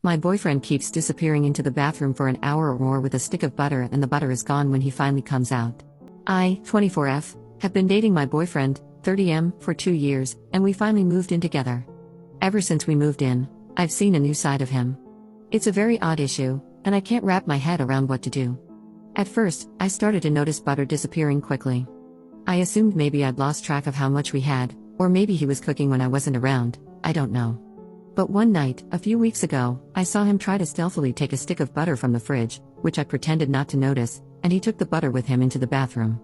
My boyfriend keeps disappearing into the bathroom for an hour or more with a stick of butter, and the butter is gone when he finally comes out. I, 24F, have been dating my boyfriend, 30M, for 2 years, and we finally moved in together. Ever since we moved in, I've seen a new side of him. It's a very odd issue, and I can't wrap my head around what to do. At first, I started to notice butter disappearing quickly. I assumed maybe I'd lost track of how much we had, or maybe he was cooking when I wasn't around, I don't know. But one night, a few weeks ago, I saw him try to stealthily take a stick of butter from the fridge, which I pretended not to notice, and he took the butter with him into the bathroom.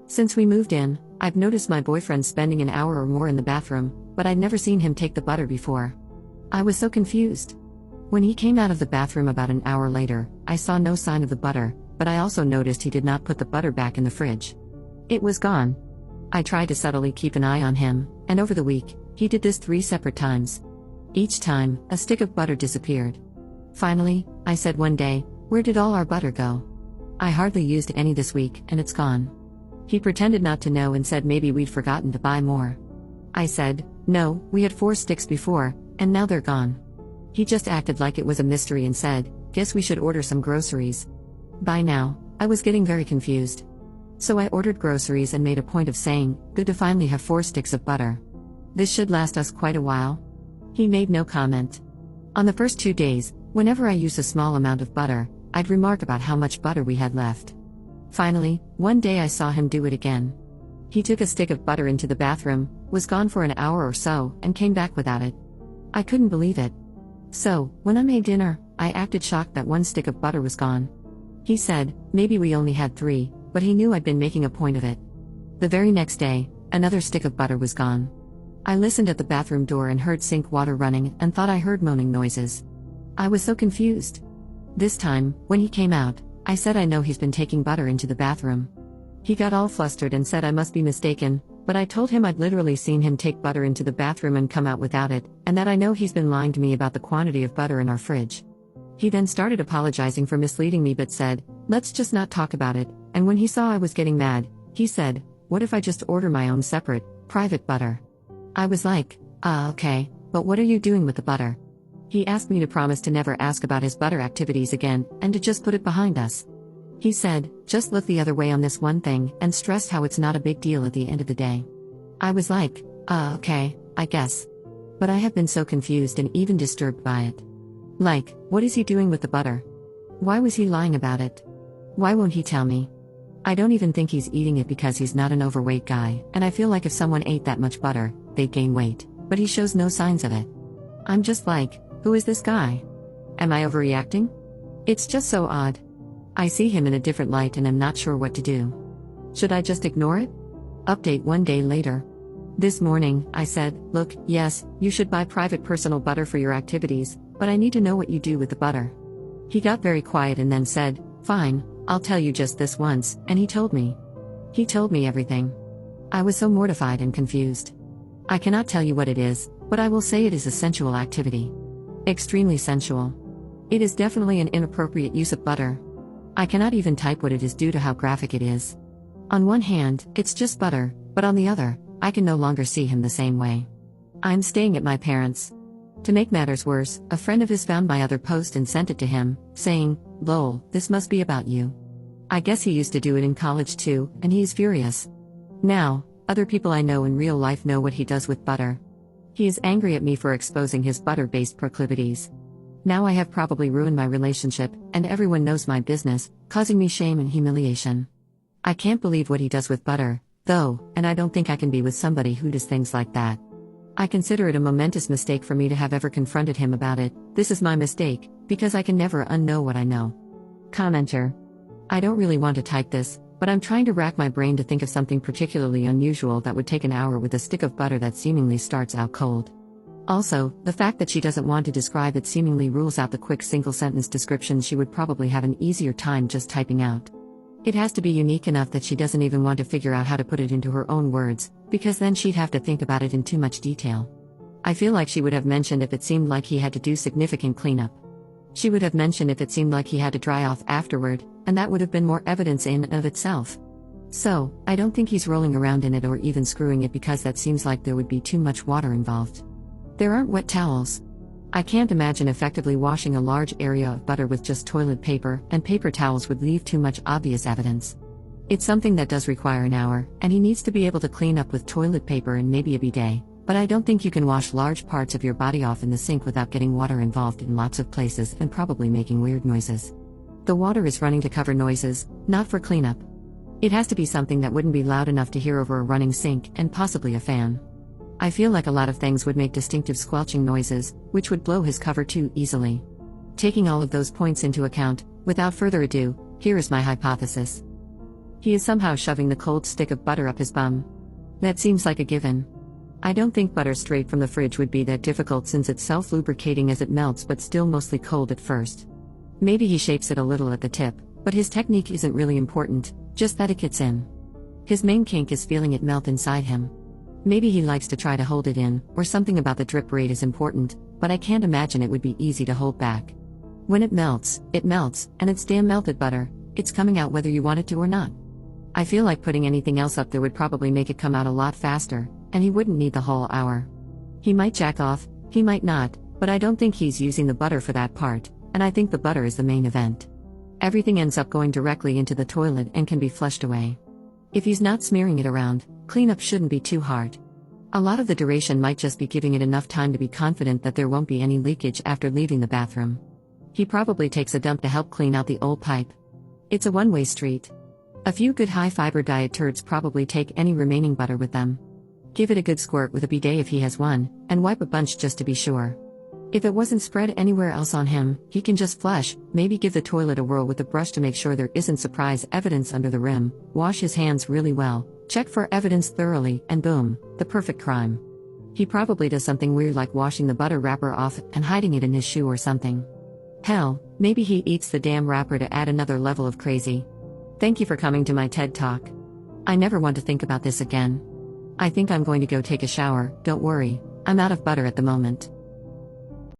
Since we moved in, I've noticed my boyfriend spending an hour or more in the bathroom, but I'd never seen him take the butter before. I was so confused. When he came out of the bathroom about an hour later, I saw no sign of the butter, but I also noticed he did not put the butter back in the fridge. It was gone. I tried to subtly keep an eye on him, and over the week, he did this 3 separate times. Each time, a stick of butter disappeared. Finally, I said one day, "Where did all our butter go? I hardly used any this week, and it's gone." He pretended not to know and said maybe we'd forgotten to buy more. I said, "No, we had 4 sticks before, and now they're gone." He just acted like it was a mystery and said, "Guess we should order some groceries." By now, I was getting very confused. So I ordered groceries and made a point of saying, "Good to finally have 4 sticks of butter. This should last us quite a while." He made no comment. On the first 2 days, whenever I used a small amount of butter, I'd remark about how much butter we had left. Finally, one day I saw him do it again. He took a stick of butter into the bathroom, was gone for an hour or so, and came back without it. I couldn't believe it. So, when I made dinner, I acted shocked that 1 stick of butter was gone. He said, maybe we only had 3, but he knew I'd been making a point of it. The very next day, another stick of butter was gone. I listened at the bathroom door and heard sink water running and thought I heard moaning noises. I was so confused. This time, when he came out, I said I know he's been taking butter into the bathroom. He got all flustered and said I must be mistaken, but I told him I'd literally seen him take butter into the bathroom and come out without it, and that I know he's been lying to me about the quantity of butter in our fridge. He then started apologizing for misleading me but said, "Let's just not talk about it," and when he saw I was getting mad, he said, "What if I just order my own separate, private butter?" I was like, okay, but what are you doing with the butter?" He asked me to promise to never ask about his butter activities again, and to just put it behind us. He said, "Just look the other way on this one thing," and stressed how it's not a big deal at the end of the day. I was like, okay, I guess. But I have been so confused and even disturbed by it. Like, what is he doing with the butter? Why was he lying about it? Why won't he tell me? I don't even think he's eating it because he's not an overweight guy, and I feel like if someone ate that much butter, they'd gain weight, but he shows no signs of it. I'm just like, who is this guy? Am I overreacting? It's just so odd. I see him in a different light and I'm not sure what to do. Should I just ignore it? Update 1 day later. This morning, I said, "Look, yes, you should buy private personal butter for your activities, but I need to know what you do with the butter." He got very quiet and then said, "Fine, I'll tell you just this once," and he told me. He told me everything. I was so mortified and confused. I cannot tell you what it is, but I will say it is a sensual activity. Extremely sensual. It is definitely an inappropriate use of butter. I cannot even type what it is due to how graphic it is. On one hand, it's just butter, but on the other, I can no longer see him the same way. I'm staying at my parents'. To make matters worse, a friend of his found my other post and sent it to him, saying, "Lol, this must be about you." I guess he used to do it in college too, and he is furious. Now, other people I know in real life know what he does with butter. He is angry at me for exposing his butter-based proclivities. Now I have probably ruined my relationship, and everyone knows my business, causing me shame and humiliation. I can't believe what he does with butter, though, and I don't think I can be with somebody who does things like that. I consider it a momentous mistake for me to have ever confronted him about it. This is my mistake, because I can never unknow what I know. Commenter. I don't really want to type this, but I'm trying to rack my brain to think of something particularly unusual that would take an hour with a stick of butter that seemingly starts out cold. Also, the fact that she doesn't want to describe it seemingly rules out the quick single-sentence descriptions she would probably have an easier time just typing out. It has to be unique enough that she doesn't even want to figure out how to put it into her own words, because then she'd have to think about it in too much detail. I feel like she would have mentioned if it seemed like he had to do significant cleanup. She would have mentioned if it seemed like he had to dry off afterward, and that would have been more evidence in and of itself. So, I don't think he's rolling around in it or even screwing it because that seems like there would be too much water involved. There aren't wet towels. I can't imagine effectively washing a large area of butter with just toilet paper and paper towels would leave too much obvious evidence. It's something that does require an hour, and he needs to be able to clean up with toilet paper and maybe a bidet, but I don't think you can wash large parts of your body off in the sink without getting water involved in lots of places and probably making weird noises. The water is running to cover noises, not for cleanup. It has to be something that wouldn't be loud enough to hear over a running sink and possibly a fan. I feel like a lot of things would make distinctive squelching noises, which would blow his cover too easily. Taking all of those points into account, without further ado, here is my hypothesis. He is somehow shoving the cold stick of butter up his bum. That seems like a given. I don't think butter straight from the fridge would be that difficult since it's self-lubricating as it melts but still mostly cold at first. Maybe he shapes it a little at the tip, but his technique isn't really important, just that it gets in. His main kink is feeling it melt inside him. Maybe he likes to try to hold it in, or something about the drip rate is important, but I can't imagine it would be easy to hold back. When it melts, and it's damn melted butter, it's coming out whether you want it to or not. I feel like putting anything else up there would probably make it come out a lot faster, and he wouldn't need the whole hour. He might jack off, he might not, but I don't think he's using the butter for that part, and I think the butter is the main event. Everything ends up going directly into the toilet and can be flushed away. If he's not smearing it around, cleanup shouldn't be too hard. A lot of the duration might just be giving it enough time to be confident that there won't be any leakage after leaving the bathroom. He probably takes a dump to help clean out the old pipe. It's a one-way street. A few good high-fiber diet turds probably take any remaining butter with them. Give it a good squirt with a bidet if he has one, and wipe a bunch just to be sure. If it wasn't spread anywhere else on him, he can just flush, maybe give the toilet a whirl with the brush to make sure there isn't surprise evidence under the rim, wash his hands really well, check for evidence thoroughly, and boom, the perfect crime. He probably does something weird like washing the butter wrapper off and hiding it in his shoe or something. Hell, maybe he eats the damn wrapper to add another level of crazy. Thank you for coming to my TED Talk. I never want to think about this again. I think I'm going to go take a shower, don't worry, I'm out of butter at the moment.